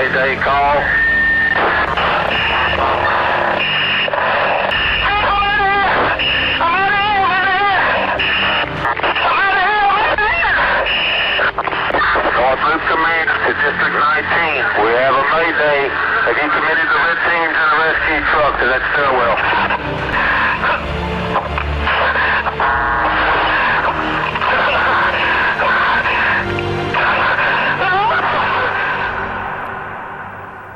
Mayday call. Group command to District 19. We have a mayday. Have you committed the red teams and the rescue truck to that stairwell?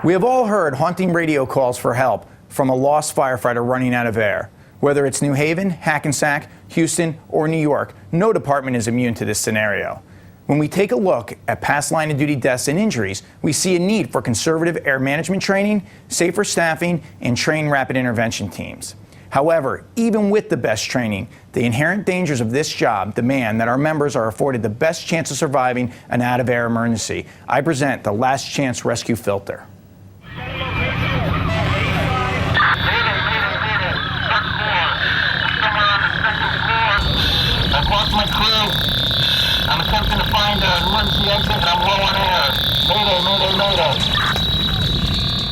We have all heard haunting radio calls for help from a lost firefighter running out of air. Whether it's New Haven, Hackensack, Houston, or New York, no department is immune to this scenario. When we take a look at past line of duty deaths and injuries, we see a need for conservative air management training, safer staffing, and trained rapid intervention teams. However, even with the best training, the inherent dangers of this job demand that our members are afforded the best chance of surviving an out-of-air emergency. I present the Last Chance Rescue Filter. I've lost my crew. I'm attempting to find an emergency exit and I'm low on air. Mayday, mayday, mayday.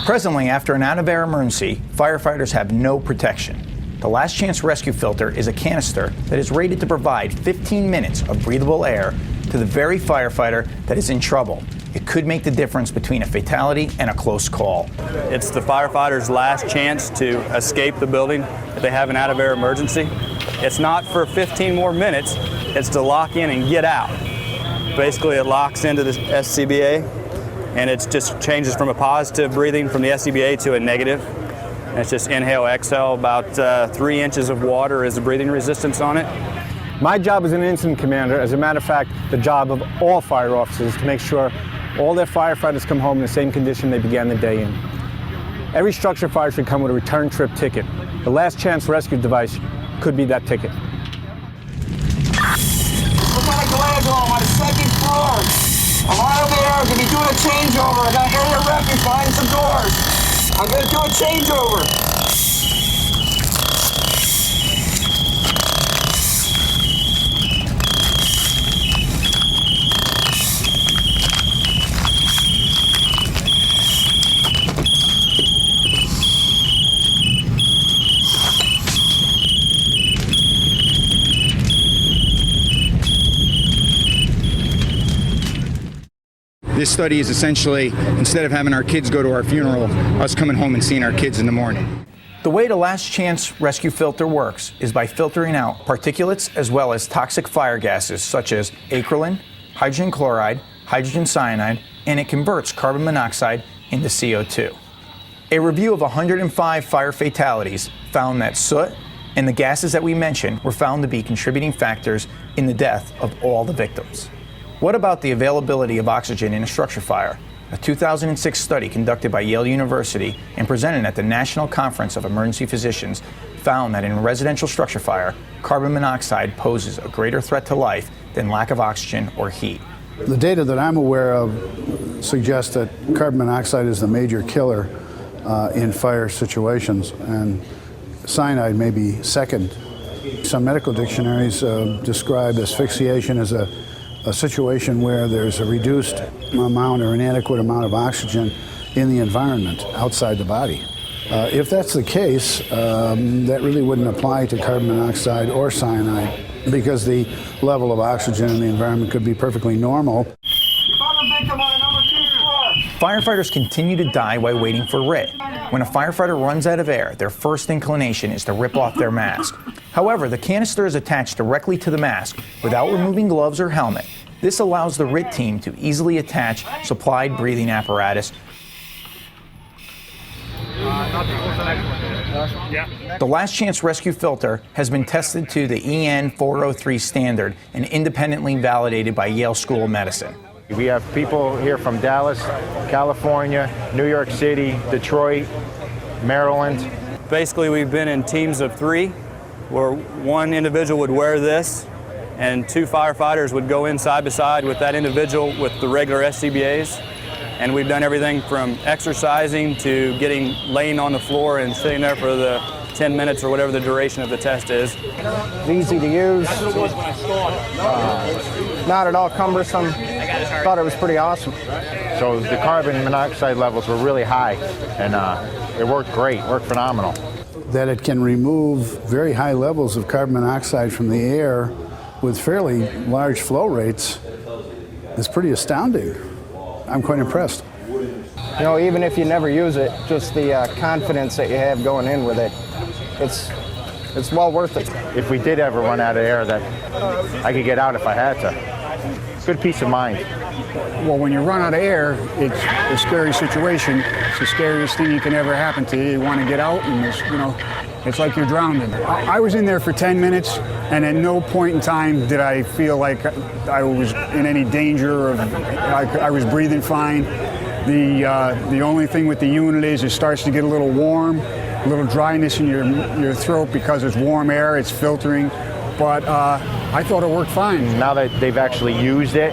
Presently, after an out-of-air emergency, firefighters have no protection. The Last Chance Rescue Filter is a canister that is rated to provide 15 minutes of breathable air to the very firefighter that is in trouble. It could make the difference between a fatality and a close call. It's the firefighter's last chance to escape the building if they have an out-of-air emergency. It's not for 15 more minutes, it's to lock in and get out. Basically, it locks into the SCBA, and it just changes from a positive breathing from the SCBA to a negative. And it's just inhale, exhale. About 3 inches of water is the breathing resistance on it. My job as an incident commander, as a matter of fact, the job of all fire officers, to make sure all their firefighters come home in the same condition they began the day in. Every structure fire should come with a return trip ticket. The Last Chance Rescue device could be that ticket. Look at a glass home on the second floor. I'm out of there. I'm going to be doing a changeover. I got area refuge behind some doors. I'm going to do a changeover. This study is essentially, instead of having our kids go to our funeral, us coming home and seeing our kids in the morning. The way the Last Chance Rescue Filter works is by filtering out particulates as well as toxic fire gases such as acrolein, hydrogen chloride, hydrogen cyanide, and it converts carbon monoxide into CO2. A review of 105 fire fatalities found that soot and the gases that we mentioned were found to be contributing factors in the death of all the victims. What about the availability of oxygen in a structure fire? A 2006 study conducted by Yale University and presented at the National Conference of Emergency Physicians found that in a residential structure fire, carbon monoxide poses a greater threat to life than lack of oxygen or heat. The data that I'm aware of suggests that carbon monoxide is the major killer in fire situations, and cyanide may be second. Some medical dictionaries describe asphyxiation as a situation where there's a reduced amount or inadequate amount of oxygen in the environment outside the body. If that's the case, that really wouldn't apply to carbon monoxide or cyanide because the level of oxygen in the environment could be perfectly normal. Firefighters continue to die while waiting for RIT. When a firefighter runs out of air, their first inclination is to rip off their mask. However, the canister is attached directly to the mask without removing gloves or helmet. This allows the RIT team to easily attach supplied breathing apparatus. The Last Chance Rescue Filter has been tested to the EN 403 standard and independently validated by Yale School of Medicine. We have people here from Dallas, California, New York City, Detroit, Maryland. Basically, we've been in teams of 3 where one individual would wear this and 2 firefighters would go in side by side with that individual with the regular SCBAs. And we've done everything from exercising to laying on the floor and sitting there for the 10 minutes or whatever the duration of the test is. It's easy to use, not at all cumbersome. thought it was pretty awesome. So the carbon monoxide levels were really high, and it worked great, worked phenomenal. That it can remove very high levels of carbon monoxide from the air with fairly large flow rates is pretty astounding. I'm quite impressed. You know, even if you never use it, just the confidence that you have going in with it, it's well worth it. If we did ever run out of air, that I could get out if I had to. Good peace of mind. Well, when you run out of air, it's a scary situation. It's the scariest thing that can ever happen to you. You want to get out, and it's like you're drowning. I was in there for 10 minutes, and at no point in time did I feel like I was in any danger of. I was breathing fine. The only thing with the unit is it starts to get a little warm, a little dryness in your throat because it's warm air. It's filtering, but I thought it worked fine. Now that they've actually used it,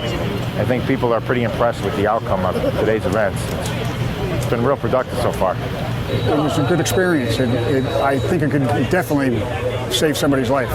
I think people are pretty impressed with the outcome of today's events. It's been real productive so far. It was a good experience. I think it could definitely save somebody's life.